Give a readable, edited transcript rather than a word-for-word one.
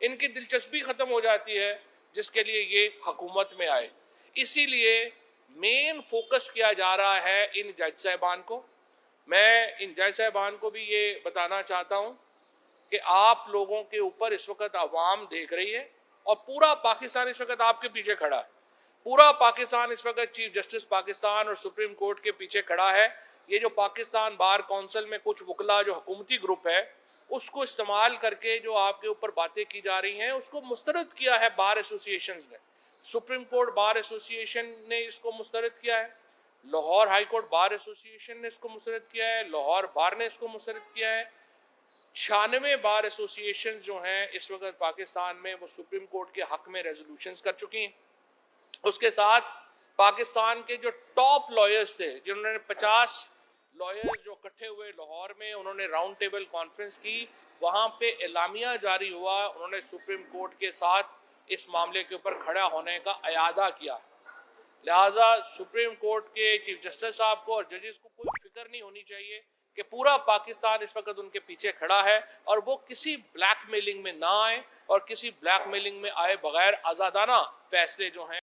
ان کی دلچسپی ختم ہو جاتی ہے جس کے لیے یہ حکومت میں آئے. اسی لیے مین فوکس کیا جا رہا ہے ان جج صاحبان کو. میں ان جج صاحبان کو بھی یہ بتانا چاہتا ہوں کہ آپ لوگوں کے اوپر اس وقت عوام دیکھ رہی ہے اور پورا پاکستان اس وقت آپ کے پیچھے کھڑا ہے. پورا پاکستان اس وقت چیف جسٹس پاکستان اور سپریم کورٹ کے پیچھے کھڑا ہے. یہ جو پاکستان بار کونسل میں کچھ وکلا جو حکومتی گروپ ہے اس کو استعمال کر کے جو آپ کے اوپر باتیں کی جا رہی ہیں اس کو مسترد کیا ہے بار ایسوسیشنز نے. سپریم کورٹ بار ایسوسیشن نے اس کو مسترد کیا ہے, Lahore high court bar association نے اس کو مسترد کیا ہے, لاہور بار نے اس کو مسترد کیا ہے. 96 بار ایسوسیشن جو ہیں اس وقت پاکستان میں وہ سپریم کورٹ کے حق میں ریزولوشنز کر چکی ہیں. اس کے ساتھ پاکستان کے جو ٹاپ لائرز تھے جنہوں نے 50 لائرز جو اکٹھے ہوئے لاہور میں, انہوں نے راؤنڈ ٹیبل کانفرنس کی, وہاں پہ اعلامیہ جاری ہوا, انہوں نے سپریم کورٹ کے ساتھ اس معاملے کے اوپر کھڑا ہونے کا اعادہ کیا. لہٰذا سپریم کورٹ کے چیف جسٹس صاحب کو اور ججز کو کوئی فکر نہیں ہونی چاہیے کہ پورا پاکستان اس وقت ان کے پیچھے کھڑا ہے اور وہ کسی بلیک میلنگ میں نہ آئے اور کسی بلیک میلنگ میں آئے بغیر آزادانہ فیصلے جو ہیں